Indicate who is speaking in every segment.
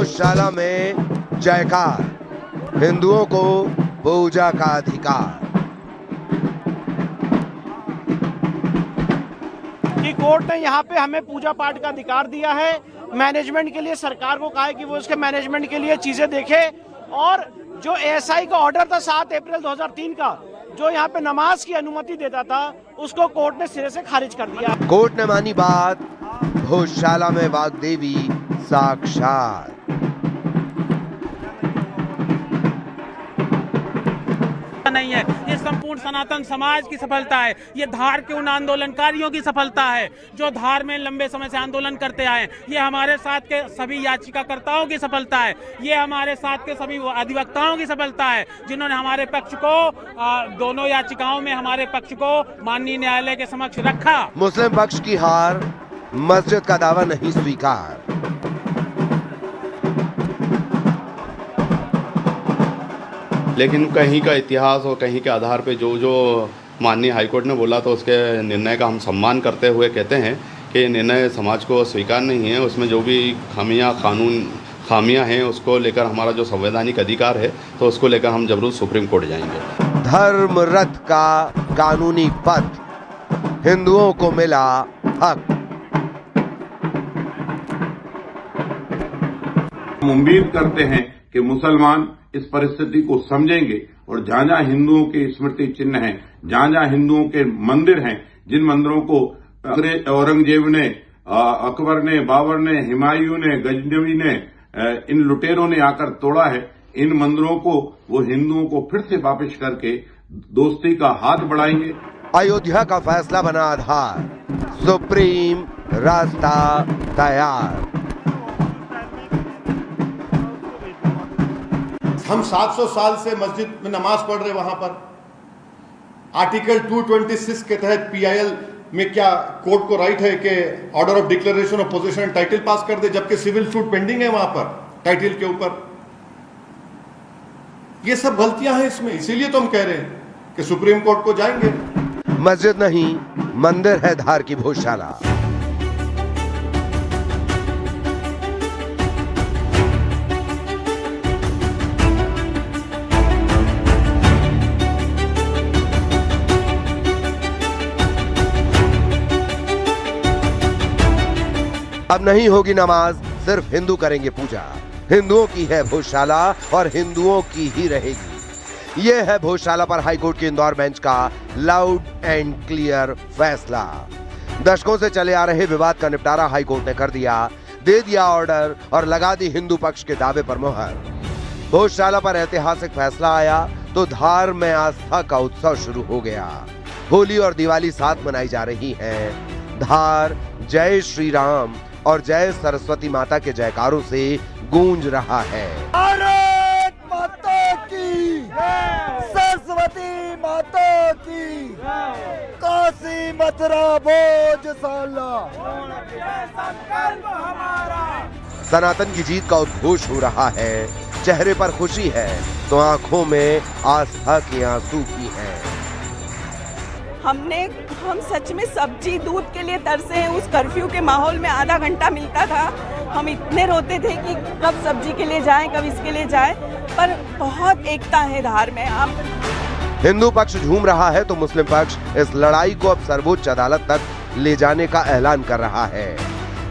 Speaker 1: भोजशाला में जयकार, हिंदुओं को पूजा का अधिकार।
Speaker 2: कि कोर्ट ने यहाँ पे हमें पूजा पाठ का अधिकार दिया है। मैनेजमेंट के लिए सरकार को कहा है कि वो उसके मैनेजमेंट के लिए चीजें देखे, और जो एएसआई का ऑर्डर था 7 अप्रैल 2003 का, जो यहाँ पे नमाज की अनुमति देता था, उसको कोर्ट ने सिरे से खारिज कर दिया।
Speaker 1: कोर्ट ने मानी बात, भोजशाला में वाग्देवी साक्षात।
Speaker 3: नहीं है, ये संपूर्ण सनातन समाज की सफलता है। ये धार के उन आंदोलनकारियों की सफलता है जो धार में लंबे समय से आंदोलन करते आए। ये हमारे साथ के सभी याचिकाकर्ताओं की सफलता है। ये हमारे साथ के सभी अधिवक्ताओं की सफलता है जिन्होंने हमारे पक्ष को दोनों याचिकाओं में हमारे पक्ष को माननीय न्यायालय के समक्ष रखा।
Speaker 1: मुस्लिम पक्ष की हार, मस्जिद का दावा नहीं स्वीकार।
Speaker 4: लेकिन कहीं का इतिहास और कहीं के आधार पे जो जो माननीय हाईकोर्ट ने बोला तो उसके निर्णय का हम सम्मान करते हुए कहते हैं कि ये निर्णय समाज को स्वीकार नहीं है। उसमें जो भी खामियां हैं उसको लेकर हमारा जो संवैधानिक अधिकार है तो उसको लेकर हम जरूर सुप्रीम कोर्ट जाएंगे।
Speaker 1: धर्म रथ का कानूनी पथ, हिंदुओं को मिला हक।
Speaker 5: हम उम्मीद करते हैं कि मुसलमान इस परिस्थिति को समझेंगे और जहां जहां हिंदुओं के स्मृति चिन्ह हैं, जहां जहां हिंदुओं के मंदिर हैं, जिन मंदिरों को औरंगजेब ने, अकबर ने, बाबर ने, हुमायूं ने, गजनवी ने, इन लुटेरों ने आकर तोड़ा है, इन मंदिरों को वो हिंदुओं को फिर से वापस करके दोस्ती का हाथ बढ़ाएंगे।
Speaker 1: अयोध्या का फैसला बना आधार, सुप्रीम रास्ता तैयार।
Speaker 6: हम 700 साल से मस्जिद में नमाज पढ़ रहे, वहां पर आर्टिकल 226 के तहत पीआईएल में क्या कोर्ट को राइट है कि order of declaration of position title pass कर दे, जबकि सिविल सूट पेंडिंग है वहां पर टाइटल के ऊपर। ये सब गलतियां हैं इसमें, इसीलिए तो हम कह रहे हैं कि सुप्रीम कोर्ट को जाएंगे।
Speaker 1: मस्जिद नहीं, मंदिर है धार की भोजशाला। अब नहीं होगी नमाज, सिर्फ हिंदू करेंगे पूजा। हिंदुओं की है भोजशाला और हिंदुओं की ही रहेगी। यह है भोजशाला पर हाईकोर्ट के इंदौर बेंच का लाउड एंड क्लियर फैसला। दशकों से चले आ रहे विवाद का निपटारा हाईकोर्ट ने कर दिया, दे दिया ऑर्डर और लगा दी हिंदू पक्ष के दावे पर मुहर। भोजशाला पर ऐतिहासिक फैसला आया तो धार में आस्था का उत्सव शुरू हो गया। होली और दिवाली साथ मनाई जा रही है। धार जय श्री राम और जय सरस्वती माता के जयकारों से गूंज रहा है।
Speaker 7: भारत माता की, सरस्वती माता की, काशी मथुरा भोजशाला।
Speaker 1: सनातन की जीत का उद्घोष हो रहा है। चेहरे पर खुशी है तो आंखों में आस्था के आंसू भी हैं।
Speaker 8: हम सच में सब्जी दूध के लिए तरसे हैं। उस कर्फ्यू के माहौल में आधा घंटा मिलता था, हम इतने रोते थे कि कब सब्जी के लिए जाएं, कब इसके लिए जाएं, पर बहुत एकता है धार में। आप
Speaker 1: हिंदू पक्ष झूम रहा है तो मुस्लिम पक्ष इस लड़ाई को अब सर्वोच्च अदालत तक ले जाने का ऐलान कर रहा है।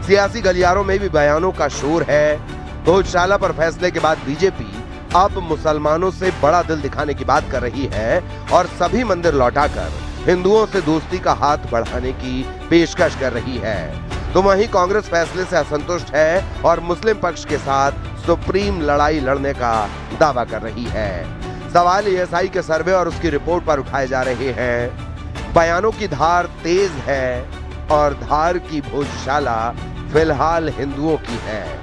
Speaker 1: सियासी गलियारों में भी बयानों का शोर है। भोजशाला पर फैसले के बाद बीजेपी अब मुसलमानों से बड़ा दिल दिखाने की बात कर रही है और सभी मंदिर लौटाकर हिंदुओं से दोस्ती का हाथ बढ़ाने की पेशकश कर रही है। तो वहीं कांग्रेस फैसले से असंतुष्ट है और मुस्लिम पक्ष के साथ सुप्रीम लड़ाई लड़ने का दावा कर रही है। सवाल एएसआई के सर्वे और उसकी रिपोर्ट पर उठाए जा रहे हैं। बयानों की धार तेज है और धार की भोजशाला फिलहाल हिंदुओं की है।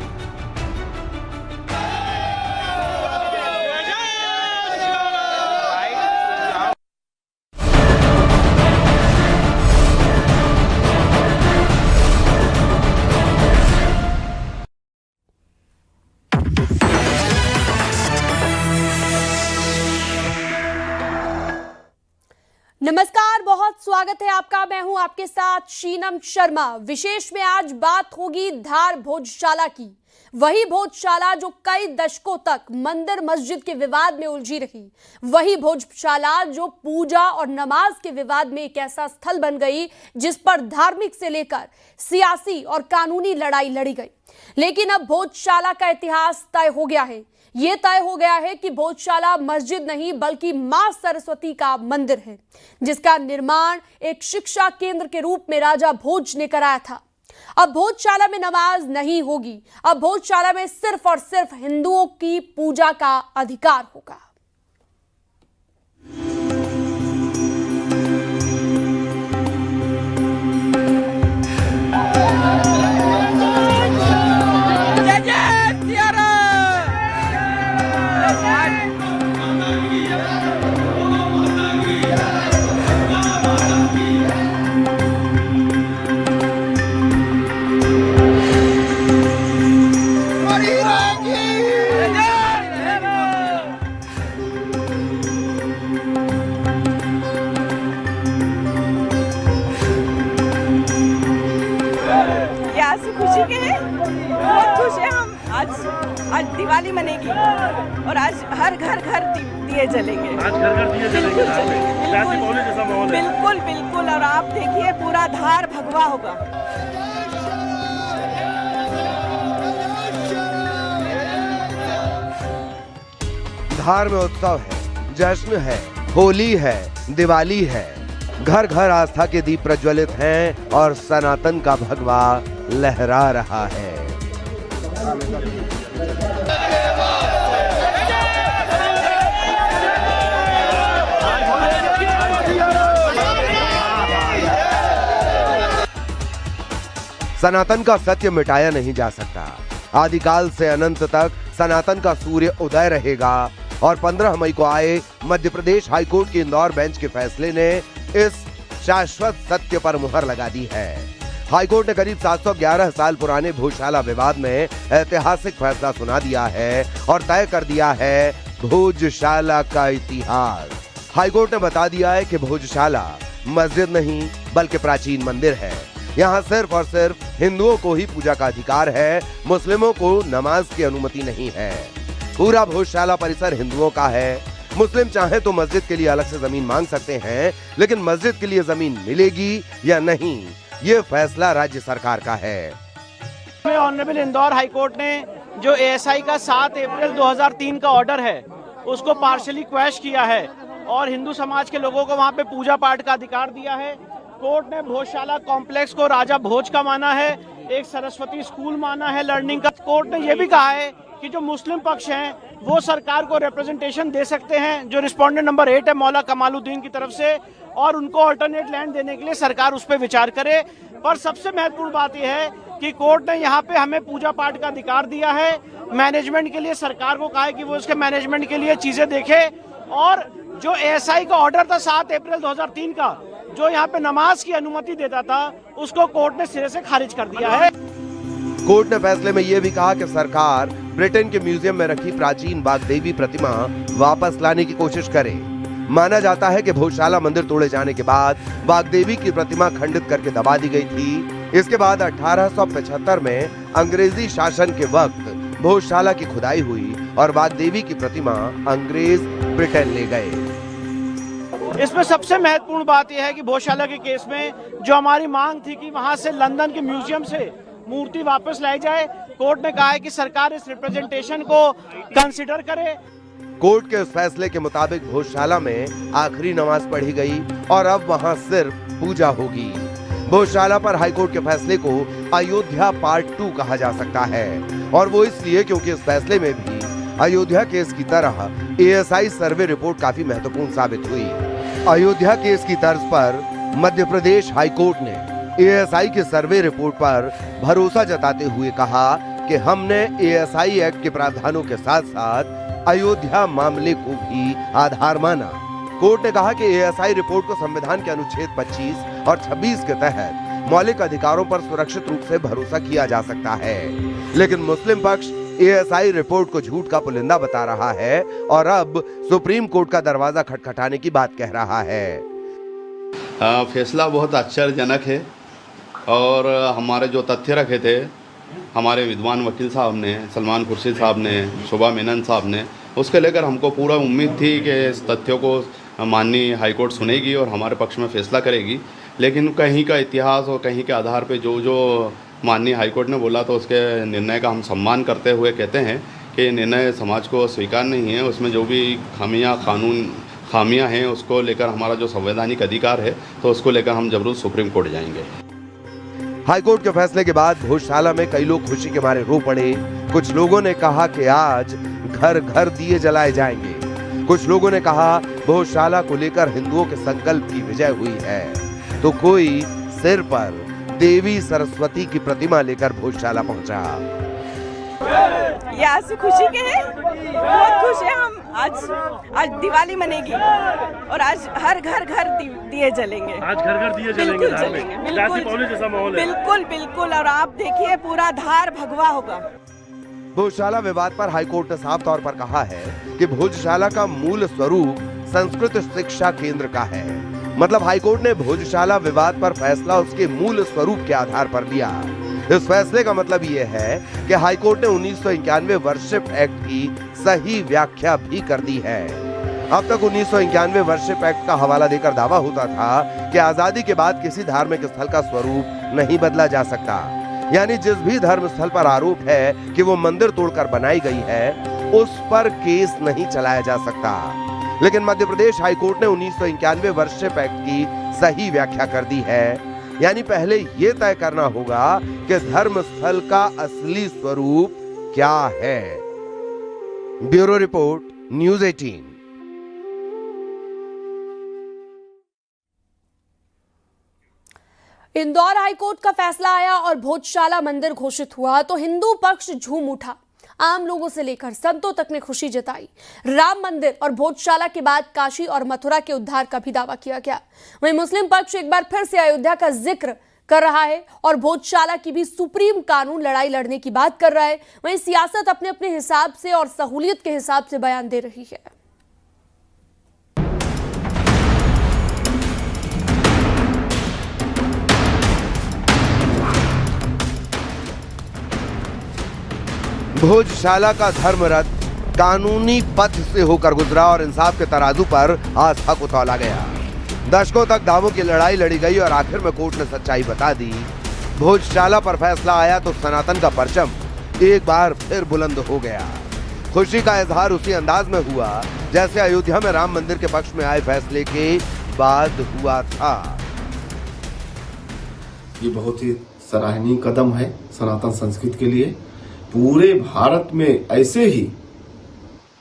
Speaker 9: नमस्कार, बहुत स्वागत है आपका। मैं हूं आपके साथ शीनम शर्मा। विशेष में आज बात होगी धार भोजशाला की। वही भोजशाला जो कई दशकों तक मंदिर मस्जिद के विवाद में उलझी रही, वही भोजशाला जो पूजा और नमाज के विवाद में एक ऐसा स्थल बन गई जिस पर धार्मिक से लेकर सियासी और कानूनी लड़ाई लड़ी गई। लेकिन अब भोजशाला का इतिहास तय हो गया है। ये तय हो गया है कि भोजशाला मस्जिद नहीं बल्कि मां सरस्वती का मंदिर है, जिसका निर्माण एक शिक्षा केंद्र के रूप में राजा भोज ने कराया था। अब भोजशाला में नमाज नहीं होगी, अब भोजशाला में सिर्फ और सिर्फ हिंदुओं की पूजा का अधिकार होगा।
Speaker 8: खुशी के हैं, बहुत खुश है हम। आज दिवाली मनेगी और आज हर घर दिए जलेंगे। आज घर दिए जलेंगे, बिल्कुल बिल्कुल। और आप देखिए पूरा धार भगवा होगा।
Speaker 1: धार में उत्सव है, जश्न है, होली है, दिवाली है। घर घर आस्था के दीप प्रज्वलित हैं और सनातन का भगवा लहरा रहा है। सनातन का सत्य मिटाया नहीं जा सकता। आदिकाल से अनंत तक सनातन का सूर्य उदय रहेगा। और 15 मई को आए मध्य प्रदेश हाईकोर्ट के इंदौर बेंच के फैसले ने इस शाश्वत सत्य पर मुहर लगा दी है। हाईकोर्ट ने करीब 711 साल पुराने भोजशाला विवाद में ऐतिहासिक फैसला सुना दिया है और तय कर दिया है भोजशाला का इतिहास। हाईकोर्ट ने बता दिया है कि भोजशाला मस्जिद नहीं बल्कि प्राचीन मंदिर है। यहाँ सिर्फ और सिर्फ हिंदुओं को ही पूजा का अधिकार है, मुस्लिमों को नमाज की अनुमति नहीं है। पूरा भोजशाला परिसर हिंदुओं का है। मुस्लिम चाहे तो मस्जिद के लिए अलग से जमीन मांग सकते हैं, लेकिन मस्जिद के लिए जमीन मिलेगी या नहीं, ये फैसला राज्य सरकार का है।
Speaker 2: ऑनरेबल इंदौर हाईकोर्ट ने जो एएसआई का 7 अप्रैल 2003 का ऑर्डर है उसको पार्शली क्वैश किया है और हिंदू समाज के लोगों को वहां पे पूजा पाठ का अधिकार दिया है। कोर्ट ने भोजशाला कॉम्प्लेक्स को राजा भोज का माना है, एक सरस्वती स्कूल माना है लर्निंग का। कोर्ट ने यह भी कहा है कि जो मुस्लिम पक्ष हैं वो सरकार को रिप्रेजेंटेशन दे सकते हैं, जो रिस्पोंडेंट नंबर 8 है मौला कमालुद्दीन की तरफ से, और उनको अल्टरनेट लैंड देने के लिए सरकार उस पर विचार करे। पर सबसे महत्वपूर्ण बात यह है कि कोर्ट ने यहाँ पे हमें पूजा पाठ का अधिकार दिया है। मैनेजमेंट के लिए सरकार को कहा है कि वो उसके मैनेजमेंट के लिए चीजें देखे। और जो एएसआई का ऑर्डर था 7 अप्रैल 2003 का, जो यहाँ पे नमाज की अनुमति देता था, उसको कोर्ट ने सिरे से खारिज कर दिया है।
Speaker 1: कोर्ट ने फैसले में यह भी कहा कि सरकार ब्रिटेन के म्यूजियम में रखी प्राचीन बागदेवी प्रतिमा वापस लाने की कोशिश करे। माना जाता है कि भोजशाला मंदिर तोड़े जाने के बाद बागदेवी की प्रतिमा खंडित करके दबा दी गई थी। इसके बाद 1875 में अंग्रेजी शासन के वक्त भोजशाला की खुदाई हुई और बागदेवी की प्रतिमा अंग्रेज ब्रिटेन ले गए।
Speaker 2: इसमें सबसे महत्वपूर्ण बात यह है कि भोजशाला के केस में जो हमारी मांग थी कि वहां से लंदन के म्यूजियम से मूर्ति वापस लाई जाए, कोर्ट ने कहा है कि सरकार इस रिप्रेजेंटेशन को कंसिडर करे।
Speaker 1: कोर्ट के इस फैसले के मुताबिक भोजशाला में आखिरी नमाज पढ़ी गई और अब वहां सिर्फ पूजा होगी। भोजशाला पर हाईकोर्ट के फैसले को अयोध्या पार्ट 2 कहा जा सकता है, और वो इसलिए क्योंकि इस फैसले में भी अयोध्या केस की तरह एएसआई सर्वे रिपोर्ट काफी महत्वपूर्ण साबित हुई। अयोध्या केस की तर्ज पर मध्य प्रदेश हाईकोर्ट ने एएसआई के सर्वे रिपोर्ट पर भरोसा जताते हुए कहा कि हमने एएसआई एक्ट के प्रावधानों के साथ साथ अयोध्या मामले को भी आधार माना। कोर्ट ने कहा कि एएसआई रिपोर्ट को संविधान के अनुच्छेद 25 और 26 के तहत मौलिक अधिकारों पर सुरक्षित रूप से भरोसा किया जा सकता है। लेकिन मुस्लिम पक्ष एएसआई रिपोर्ट को झूठ का पुलिंदा बता रहा है और अब सुप्रीम कोर्ट का दरवाजा खटखटाने की बात कह रहा है।
Speaker 4: फैसला बहुत आश्चर्यजनक है और हमारे जो तथ्य रखे थे हमारे विद्वान वकील साहब ने, सलमान खुर्शीद साहब ने, शोभा मेनन साहब ने, उसके लेकर हमको पूरा उम्मीद थी कि इस तथ्यों को माननीय हाईकोर्ट सुनेगी और हमारे पक्ष में फैसला करेगी। लेकिन कहीं का इतिहास और कहीं के आधार पे जो माननीय हाईकोर्ट ने बोला तो उसके निर्णय का हम सम्मान करते हुए कहते हैं कि ये निर्णय समाज को स्वीकार नहीं है। उसमें जो भी खामियां हैं उसको लेकर हमारा जो संवैधानिक अधिकार है तो उसको लेकर हम जरूर सुप्रीम कोर्ट जाएंगे।
Speaker 1: हाईकोर्ट के फैसले के बाद भोजशाला में कई लोग खुशी के मारे रो पड़े। कुछ लोगों ने कहा कि आज घर घर दिए जलाए जाएंगे। कुछ लोगों ने कहा भोजशाला को लेकर हिंदुओं के संकल्प की विजय हुई है। तो कोई सिर पर देवी सरस्वती की प्रतिमा लेकर भोजशाला पहुंचा।
Speaker 8: ये आंसू खुशी के हैं, बहुत खुश है हम। आज दिवाली मनेगी और आज हर घर दिए जलेंगे।
Speaker 10: आज घर दिए जलेंगे,
Speaker 8: बिल्कुल बिल्कुल। और आप देखिए पूरा धार भगवा होगा।
Speaker 1: भोजशाला विवाद पर हाईकोर्ट ने साफ तौर पर कहा है कि भोजशाला का मूल स्वरूप संस्कृत शिक्षा केंद्र का है। मतलब हाईकोर्ट ने भोजशाला विवाद पर फैसला उसके मूल स्वरूप के आधार पर लिया। इस फैसले का मतलब ये है कि हाईकोर्ट ने 1991 वर्शिप एक्ट की सही व्याख्या भी कर दी है। अब तक 1991 वर्शिप एक्ट का हवाला देकर दावा होता था कि आजादी के बाद किसी धार्मिक स्थल का स्वरूप नहीं बदला जा सकता। यानी जिस भी धर्म स्थल पर आरोप है कि वो मंदिर तोड़कर बनाई गई है, उस पर केस नहीं चलाया जा सकता। लेकिन मध्य प्रदेश हाईकोर्ट ने 1991 वर्शिप एक्ट की सही व्याख्या कर दी है। यानी पहले ये तय करना होगा कि धर्म स्थल का असली स्वरूप क्या है। Bureau report, news 18।
Speaker 9: Indore high court का फैसला आया और भोजशाला मंदिर घोषित हुआ तो हिंदू पक्ष झूम उठा। आम लोगों से लेकर संतों तक ने खुशी जताई। राम मंदिर और भोजशाला के बाद काशी और मथुरा के उद्धार का भी दावा किया गया। वहीं मुस्लिम पक्ष एक बार फिर से अयोध्या का जिक्र कर रहा है और भोजशाला की भी सुप्रीम कानून लड़ाई लड़ने की बात कर रहा है। वहीं सियासत अपने अपने हिसाब से और सहूलियत के हिसाब से बयान दे रही है।
Speaker 1: भोजशाला का धर्म रथ कानूनी पथ से होकर गुजरा और इंसाफ के तराजू पर आस्था को तौला गया। दशकों तक दावों की लड़ाई लड़ी गई और आखिर में कोर्ट ने सच्चाई बता दी। भोजशाला पर फैसला आया तो सनातन का परचम एक बार फिर बुलंद हो गया। खुशी का इजहार उसी अंदाज में हुआ जैसे अयोध्या में राम मंदिर के पक्ष में आए फैसले के बाद हुआ था।
Speaker 11: ये बहुत ही सराहनीय कदम है सनातन संस्कृति के लिए। पूरे भारत में ऐसे ही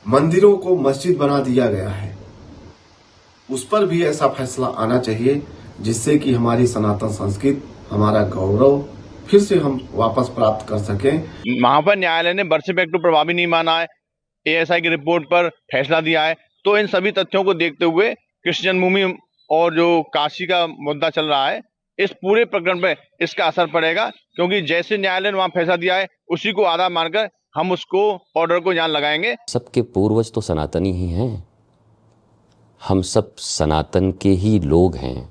Speaker 11: मंदिरों को मस्जिद बना दिया गया है, उस पर भी ऐसा फैसला आना चाहिए जिससे कि हमारी सनातन संस्कृति, हमारा गौरव फिर से हम वापस प्राप्त कर सकें।
Speaker 10: वहां पर न्यायालय ने वर्शिप एक्ट को प्रभावी नहीं माना है, एएसआई की रिपोर्ट पर फैसला दिया है। तो इन सभी तथ्यों को देखते हुए कृष्ण जन्मभूमि और जो काशी का मुद्दा चल रहा है, इस पूरे प्रकरण पे इसका असर पड़ेगा, क्योंकि जैसे न्यायालय ने वहां फैसला दिया है उसी को आधार मानकर हम उसको ऑर्डर को जान लगाएंगे।
Speaker 12: सबके पूर्वज तो सनातनी ही हैं, हम सब सनातन के ही लोग हैं,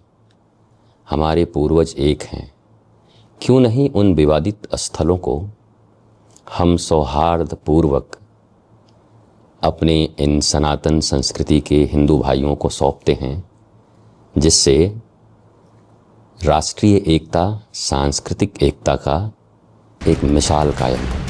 Speaker 12: हमारे पूर्वज एक हैं। क्यों नहीं उन विवादित स्थलों को हम सौहार्द पूर्वक अपने इन सनातन संस्कृति के हिंदू भाइयों को सौंपते हैं, जिससे राष्ट्रीय एकता, सांस्कृतिक एकता का एक मिसाल कायम है।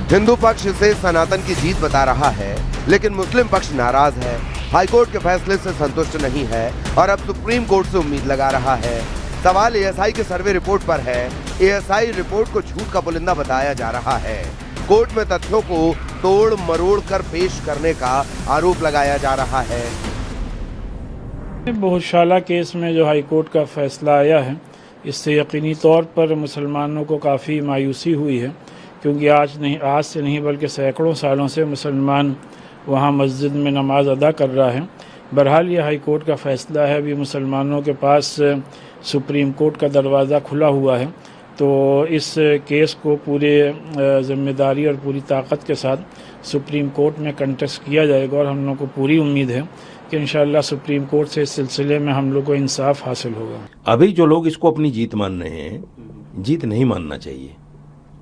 Speaker 1: हिंदू पक्ष इसे सनातन की जीत बता रहा है, लेकिन मुस्लिम पक्ष नाराज है, हाईकोर्ट के फैसले से संतुष्ट नहीं है और अब सुप्रीम कोर्ट से उम्मीद लगा रहा है। सवाल एएसआई के सर्वे रिपोर्ट पर है। एएसआई रिपोर्ट को झूठ का पुलिंदा बताया जा रहा है। कोर्ट में तथ्यों को तोड़ मरोड़ कर पेश करने का आरोप लगाया जा रहा है।
Speaker 13: भोजशाला केस में जो हाईकोर्ट का फैसला आया है, इससे यकीनी तौर पर मुसलमानों को काफ़ी मायूसी हुई है, क्योंकि आज से नहीं बल्कि सैकड़ों सालों से मुसलमान वहाँ मस्जिद में नमाज अदा कर रहा है। बहरहाल ये हाईकोर्ट का फैसला है, अभी मुसलमानों के पास सुप्रीम कोर्ट का दरवाज़ा खुला हुआ है। तो इस केस को पूरे जिम्मेदारी और पूरी ताकत के साथ सुप्रीम कोर्ट में कंटेस्ट किया जाएगा और हम लोग को पूरी उम्मीद है कि इंशाअल्लाह सुप्रीम कोर्ट से इस सिलसिले में हम लोग को इंसाफ हासिल होगा।
Speaker 14: अभी जो लोग इसको अपनी जीत मान रहे हैं, जीत नहीं मानना चाहिए।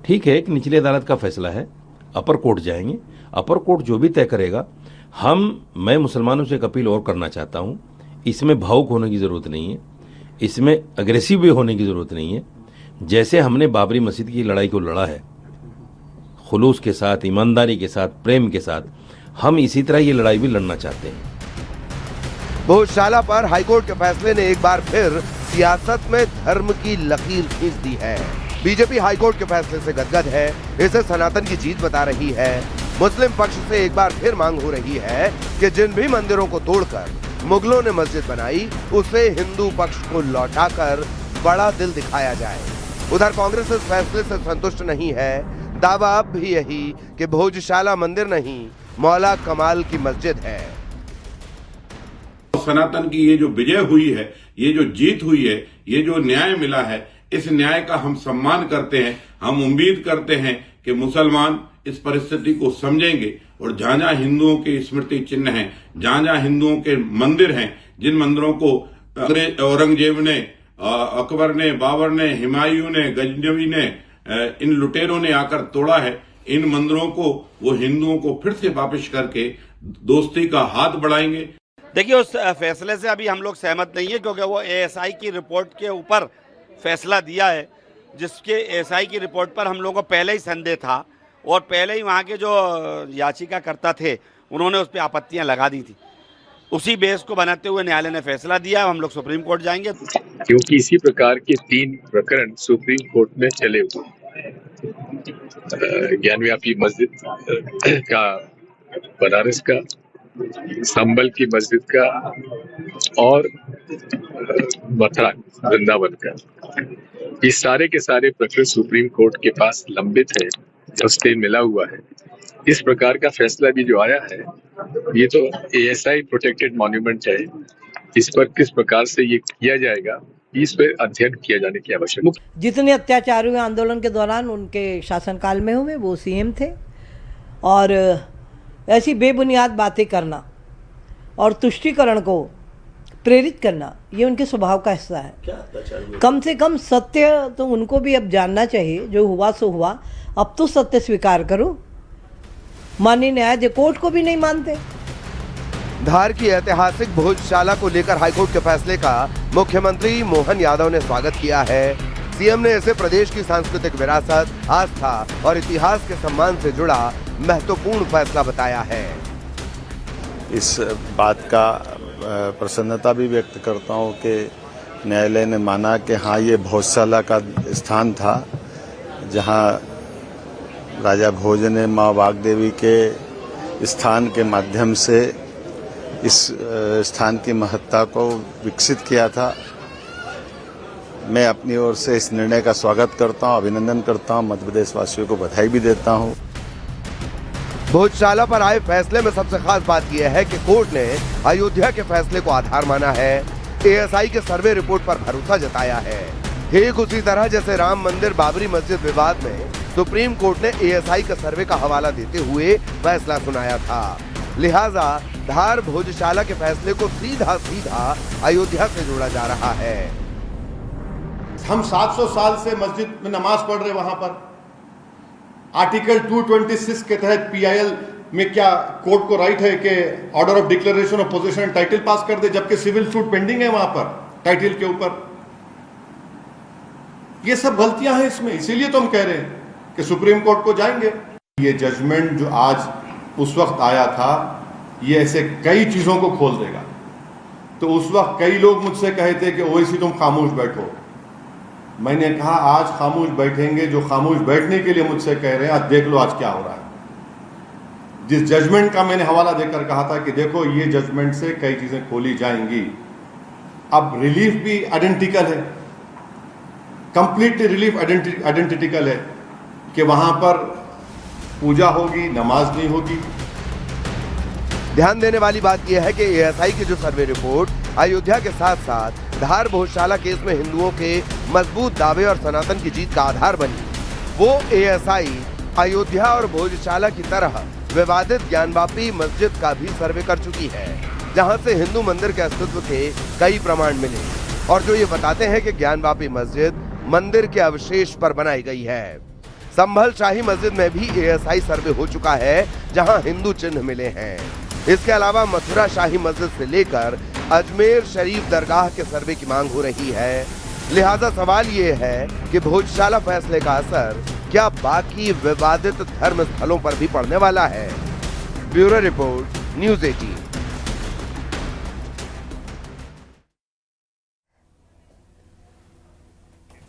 Speaker 14: ठीक है, एक निचली अदालत का फैसला है, अपर कोर्ट जाएंगे, अपर कोर्ट जो भी तय करेगा। मैं मुसलमानों से एक अपील और करना चाहता हूँ, इसमें भावुक होने की ज़रूरत नहीं है, इसमें अग्रेसिव भी होने की ज़रूरत नहीं है। जैसे हमने बाबरी मस्जिद की लड़ाई को लड़ा है, खुलूस के साथ, ईमानदारी के साथ, प्रेम के साथ, हम इसी तरह ये लड़ाई भी लड़ना चाहते हैं।
Speaker 1: भोजशाला पर हाईकोर्ट के फैसले ने एक बार फिर सियासत में धर्म की लकीर खींच दी है। बीजेपी हाईकोर्ट के फैसले से गदगद है, इसे सनातन की जीत बता रही है। मुस्लिम पक्ष से एक बार फिर मांग हो रही है कि जिन भी मंदिरों को तोड़कर मुगलों ने मस्जिद बनाई, उसे हिंदू पक्ष को लौटाकर बड़ा दिल दिखाया जाए। उधर कांग्रेस इस फैसले से संतुष्ट नहीं है। दावा अब भी यही कि भोजशाला मंदिर नहीं, मौला कमाल की मस्जिद है।
Speaker 5: सनातन की ये जो विजय हुई है, ये जो जीत हुई है, ये जो न्याय मिला है, इस न्याय का हम सम्मान करते हैं। हम उम्मीद करते हैं कि मुसलमान इस परिस्थिति को समझेंगे और जहां जहां हिंदुओं के स्मृति चिन्ह हैं, जहां जहां हिंदुओं के मंदिर हैं, जिन मंदिरों को औरंगजेब ने, अकबर ने, बाबर ने, हुमायूं ने, गजनवी ने, इन लुटेरों ने आकर तोड़ा है, इन मंदिरों को वो हिंदुओं को फिर से वापस करके दोस्ती का हाथ बढ़ाएंगे।
Speaker 15: देखिए, उस फैसले से अभी हम लोग सहमत नहीं है, क्योंकि वो एएसआई की रिपोर्ट के ऊपर फैसला दिया है, जिसके एएसआई की रिपोर्ट पर हम लोगों को पहले ही संदेह था और पहले ही वहाँ के जो याचिकाकर्ता थे उन्होंने उस पर आपत्तियां लगा दी थी। उसी बेस को बनाते हुए न्यायालय ने फैसला दिया। हम लोग सुप्रीम कोर्ट जाएंगे,
Speaker 16: क्योंकि इसी प्रकार के 3 प्रकरण सुप्रीम कोर्ट में चले हुए, ज्ञानव्यापी मस्जिद का, बनारस का, संबल की मस्जिद का और मथुरा वृंदावन का, ये सारे के सारे प्रकरण सुप्रीम कोर्ट के पास लंबित है, स्टे मिला हुआ है। इस प्रकार का फैसला भी जो आया है, ये तो एएसआई प्रोटेक्टेड मॉन्यूमेंट है, इस पर किस प्रकार से ये किया जाएगा, इस पर अध्ययन किया जाने की आवश्यकता।
Speaker 17: जितने अत्याचार हुए आंदोलन के दौरान उनके शासनकाल में हुए, वो सीएम थे, और ऐसी बेबुनियाद बातें करना और तुष्टीकरण को प्रेरित करना, ये उनके स्वभाव का हिस्सा है। कम से कम सत्य तो उनको भी अब जानना चाहिए, जो हुआ सो हुआ, अब तो सत्य स्वीकार करो। माननीय न्यायाधीश कोर्ट को भी नहीं मानते।
Speaker 1: धार की ऐतिहासिक भोजशाला को लेकर हाईकोर्ट के फैसले का मुख्यमंत्री मोहन यादव ने स्वागत किया है। सीएम ने इसे प्रदेश की सांस्कृतिक विरासत, आस्था और इतिहास के सम्मान से जुड़ा महत्वपूर्ण फैसला बताया है।
Speaker 18: इस बात का प्रसन्नता भी व्यक्त करता हूँ कि न्यायालय ने माना कि हाँ, ये भोजशाला का स्थान था जहाँ राजा भोज ने माँ वाग्देवी के स्थान के माध्यम से इस स्थान की महत्ता को विकसित किया था। मैं अपनी ओर से इस निर्णय का स्वागत करता हूँ, अभिनंदन करता हूँ, मध्य प्रदेश वासियों को बधाई भी देता हूँ।
Speaker 1: भोजशाला पर आए फैसले में सबसे खास बात यह है कि कोर्ट ने अयोध्या के फैसले को आधार माना है, एएसआई के सर्वे रिपोर्ट पर भरोसा जताया है। ठीक उसी तरह जैसे राम मंदिर बाबरी मस्जिद विवाद में सुप्रीम कोर्ट ने एएसआई का सर्वे का हवाला देते हुए फैसला सुनाया था। लिहाजा धार भोजशाला के फैसले को सीधा सीधा अयोध्या से जोड़ा जा रहा है।
Speaker 6: हम 700 साल से मस्जिद में नमाज पढ़ रहे, वहां पर आर्टिकल 226 के तहत पीआईएल में क्या कोर्ट को राइट है कि order of declaration of position title pass कर दे, जबकि सिविल सूट पेंडिंग है वहां पर टाइटल के ऊपर। ये सब गलतियां हैं इसमें, इसीलिए तो हम कह रहे हैं कि सुप्रीम कोर्ट को जाएंगे। ये जजमेंट जो आज उस वक्त आया था, ये ऐसे कई चीजों को खोल देगा। तो उस वक्त कई लोग मुझसे कहे थे कि ओवैसी तुम खामोश बैठो। मैंने कहा आज खामोश बैठेंगे जो खामोश बैठने के लिए मुझसे कह रहे हैं। आज देख लो आज क्या हो रहा है। जिस जजमेंट का मैंने हवाला देकर कहा था कि देखो ये जजमेंट से कई चीजें खोली जाएंगी, अब रिलीफ भी आइडेंटिकल है, कंप्लीटली रिलीफ आइडेंटिकल है कि वहां पर पूजा होगी, नमाज नहीं होगी।
Speaker 1: ध्यान देने वाली बात यह है कि एएसआई की जो सर्वे रिपोर्ट अयोध्या के साथ साथ धार भोजशाला केस में हिंदुओं के मजबूत दावे और सनातन की जीत का आधार बनी, वो एएसआई अयोध्या और भोजशाला की तरह विवादित ज्ञानवापी मस्जिद का भी सर्वे कर चुकी है, जहां से हिंदू मंदिर के अस्तित्व के कई प्रमाण मिले और जो ये बताते हैं कि ज्ञानवापी मस्जिद मंदिर के अवशेष पर बनाई गई है। संभल शाही मस्जिद में भी एएसआई सर्वे हो चुका है, जहां हिंदू चिन्ह मिले हैं। इसके अलावा मथुरा शाही मस्जिद से लेकर अजमेर शरीफ दरगाह के सर्वे की मांग हो रही है। लिहाजा सवाल ये है कि भोजशाला फैसले का असर क्या बाकी विवादित धर्म स्थलों पर भी पड़ने वाला है? Bureau report, news 18।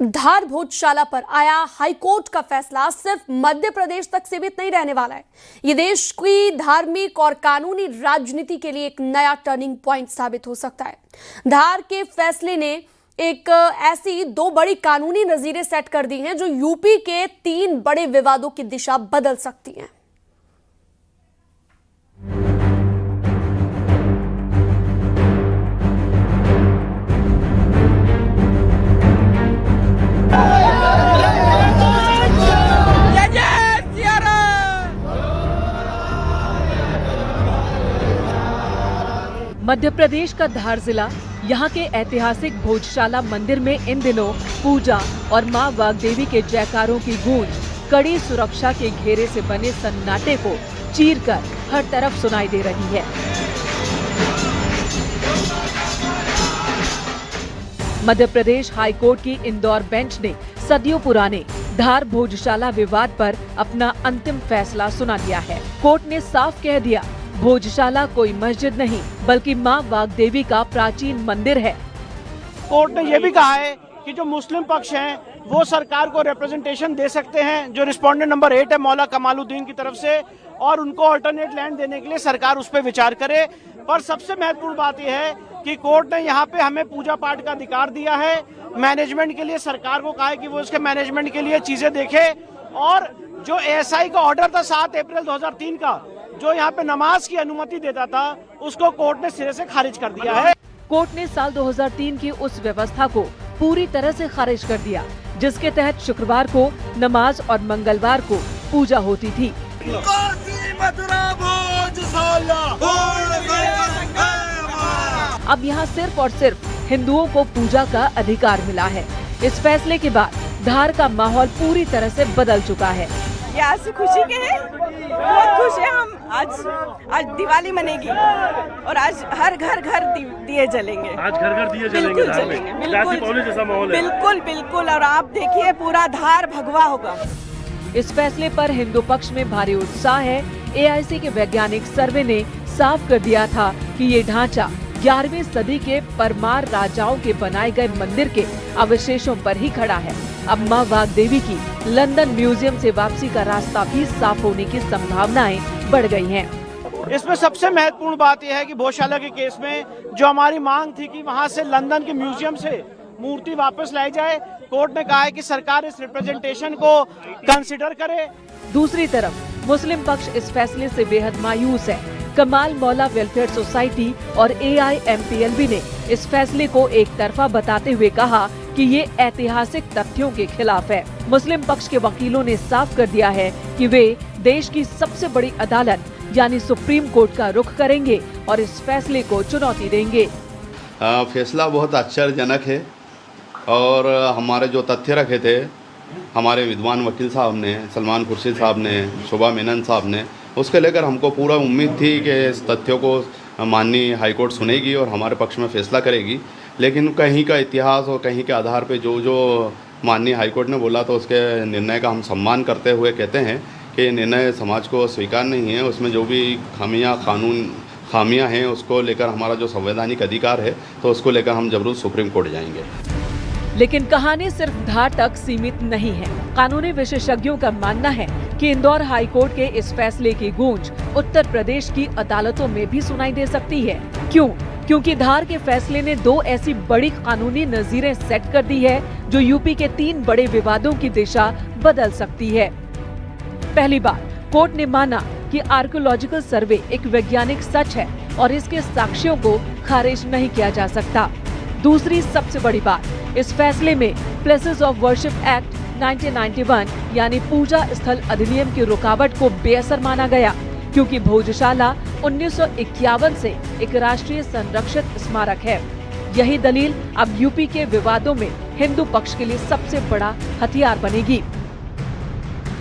Speaker 9: धार भोजशाला पर आया हाईकोर्ट का फैसला सिर्फ मध्य प्रदेश तक सीमित नहीं रहने वाला है। ये देश की धार्मिक और कानूनी राजनीति के लिए एक नया टर्निंग पॉइंट साबित हो सकता है। धार के फैसले ने एक ऐसी 2 बड़ी कानूनी नजीरें सेट कर दी हैं जो यूपी के 3 बड़े विवादों की दिशा बदल सकती हैं।
Speaker 19: मध्य प्रदेश का धार जिला यहाँ के ऐतिहासिक भोजशाला मंदिर में इन दिनों पूजा और मां वाग्देवी के जयकारों की गूंज कड़ी सुरक्षा के घेरे से बने सन्नाटे को चीरकर हर तरफ सुनाई दे रही है। मध्य प्रदेश हाईकोर्ट की इंदौर बेंच ने सदियों पुराने धार भोजशाला विवाद पर अपना अंतिम फैसला सुना दिया है। कोर्ट ने साफ कह दिया, भोजशाला कोई मस्जिद नहीं बल्कि मां वाग्देवी का प्राचीन मंदिर है।
Speaker 2: कोर्ट ने यह भी कहा है कि जो मुस्लिम पक्ष हैं वो सरकार को रिप्रेजेंटेशन दे सकते हैं, जो रिस्पोंडेंट नंबर 8 है मौला कमालुद्दीन की तरफ से, और उनको अल्टरनेट लैंड देने के लिए सरकार उस पर विचार करे। पर सबसे महत्वपूर्ण बात यह है कि कोर्ट ने यहाँ पे हमें पूजा पाठ का अधिकार दिया है। मैनेजमेंट के लिए सरकार को कहा है कि वो उसके मैनेजमेंट के लिए चीजें देखे, और जो एएसआई का ऑर्डर था 7 अप्रैल 2003 का, जो यहाँ पे नमाज की अनुमति देता था, उसको कोर्ट ने सिरे से खारिज कर दिया है।
Speaker 19: कोर्ट ने साल 2003 की उस व्यवस्था को पूरी तरह से खारिज कर दिया जिसके तहत शुक्रवार को नमाज और मंगलवार को पूजा होती थी। अब यहाँ सिर्फ और सिर्फ हिंदुओं को पूजा का अधिकार मिला है। इस फैसले के बाद धार का माहौल पूरी तरह से बदल चुका है।
Speaker 8: ये आज से खुशी के हैं, बहुत खुश है हम। आज दिवाली मनेगी और आज हर घर दिए जलेंगे।
Speaker 20: आज घर दिए जलेंगे, जैसा माहौल है।
Speaker 8: बिल्कुल बिल्कुल, और आप देखिए पूरा धार भगवा होगा।
Speaker 19: इस फैसले पर हिंदू पक्ष में भारी उत्साह है। एआईसी के वैज्ञानिक सर्वे ने साफ कर दिया था कि ये ढांचा 11वीं सदी के परमार राजाओं के बनाए गए मंदिर के अवशेषों पर ही खड़ा है। अब मां वाग्देवी की लंदन म्यूजियम से वापसी का रास्ता भी साफ होने की संभावनाएं बढ़ गई हैं।
Speaker 2: इसमें सबसे महत्वपूर्ण बात यह है कि भोजशाला के केस में जो हमारी मांग थी कि वहां से लंदन के म्यूजियम से मूर्ति वापस लाई जाए, कोर्ट ने कहा है कि सरकार इस रिप्रेजेंटेशन को कंसिडर करे।
Speaker 19: दूसरी तरफ मुस्लिम पक्ष इस फैसले से बेहद मायूस है। कमाल मौला वेलफेयर सोसाइटी और AIMPLB ने इस फैसले को एक तरफा बताते हुए कहा कि ये ऐतिहासिक तथ्यों के खिलाफ है। मुस्लिम पक्ष के वकीलों ने साफ कर दिया है कि वे देश की सबसे बड़ी अदालत यानी सुप्रीम कोर्ट का रुख करेंगे और इस फैसले को चुनौती देंगे।
Speaker 4: फैसला बहुत आश्चर्यजनक है और हमारे जो तथ्य रखे थे हमारे विद्वान वकील साहब ने, सलमान खुर्शीद साहब ने, शोभा मेनन साहब ने, उसके लेकर हमको पूरा उम्मीद थी कि इस तथ्यों को माननीय हाईकोर्ट सुनेगी और हमारे पक्ष में फैसला करेगी। लेकिन कहीं का इतिहास और कहीं के आधार पर जो माननीय हाईकोर्ट ने बोला तो उसके निर्णय का हम सम्मान करते हुए कहते हैं कि निर्णय समाज को स्वीकार नहीं है। उसमें जो भी खामियां हैं उसको लेकर हमारा जो संवैधानिक अधिकार है तो उसको लेकर हम जरूर सुप्रीम कोर्ट जाएंगे।
Speaker 19: लेकिन कहानी सिर्फ धार तक सीमित नहीं है। कानूनी विशेषज्ञों का मानना है कि इंदौर हाई कोर्ट के इस फैसले की गूंज उत्तर प्रदेश की अदालतों में भी सुनाई दे सकती है। क्यों? क्योंकि धार के फैसले ने 2 ऐसी बड़ी कानूनी नजीरें सेट कर दी है जो यूपी के 3 बड़े विवादों की दिशा बदल सकती है। पहली बात, कोर्ट ने माना कि आर्कियोलॉजिकल सर्वे एक वैज्ञानिक सच है और इसके साक्ष्यों को खारिज नहीं किया जा सकता। दूसरी सबसे बड़ी बात, इस फैसले में प्लेसेस ऑफ वर्शिप एक्ट 1991 यानी पूजा स्थल अधिनियम की रुकावट को बेअसर माना गया, क्योंकि भोजशाला 1951 से एक राष्ट्रीय संरक्षित स्मारक है। यही दलील अब यूपी के विवादों में हिंदू पक्ष के लिए सबसे बड़ा हथियार बनेगी।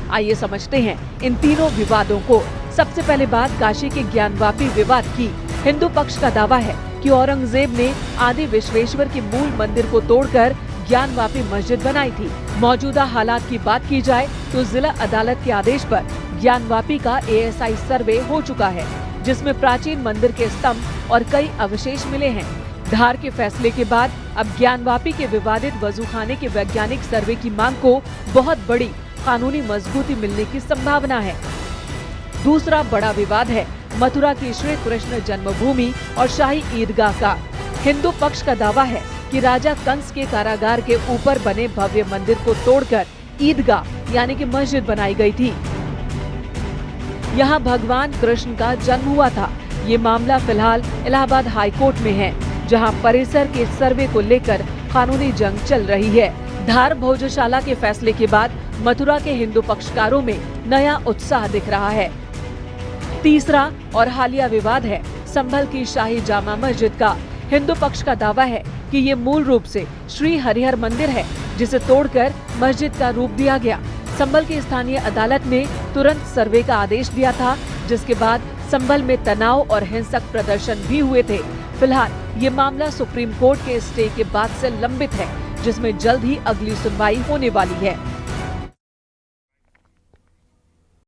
Speaker 19: आइए समझते हैं इन तीनों विवादों को। सबसे पहले बात काशी के ज्ञानवापी विवाद की। हिंदू पक्ष का दावा है कि औरंगजेब ने आदि विश्वेश्वर के मूल मंदिर को तोड़कर ज्ञानवापी मस्जिद बनाई थी। मौजूदा हालात की बात की जाए तो जिला अदालत के आदेश पर ज्ञानवापी का ASI सर्वे हो चुका है, जिसमें प्राचीन मंदिर के स्तंभ और कई अवशेष मिले हैं। धार के फैसले के बाद अब ज्ञानवापी के विवादित वजूखाने के वैज्ञानिक सर्वे की मांग को बहुत बड़ी कानूनी मजबूती मिलने की संभावना है। दूसरा बड़ा विवाद है मथुरा की श्री कृष्ण जन्मभूमि और शाही ईदगाह का। हिंदू पक्ष का दावा है कि राजा कंस के कारागार के ऊपर बने भव्य मंदिर को तोड़कर ईदगाह यानी कि मस्जिद बनाई गई थी। यहाँ भगवान कृष्ण का जन्म हुआ था। ये मामला फिलहाल इलाहाबाद हाई कोर्ट में है, जहाँ परिसर के सर्वे को लेकर कानूनी जंग चल रही है। धार भोजशाला के फैसले के बाद मथुरा के हिंदू पक्षकारों में नया उत्साह दिख रहा है। तीसरा और हालिया विवाद है संभल की शाही जामा मस्जिद का। हिंदू पक्ष का दावा है कि ये मूल रूप से श्री हरिहर मंदिर है, जिसे तोड़कर मस्जिद का रूप दिया गया। संभल की स्थानीय अदालत ने तुरंत सर्वे का आदेश दिया था, जिसके बाद संभल में तनाव और हिंसक प्रदर्शन भी हुए थे। फिलहाल ये मामला सुप्रीम कोर्ट के स्टे के बाद से लंबित है, जिसमें जल्द ही अगली सुनवाई होने वाली है।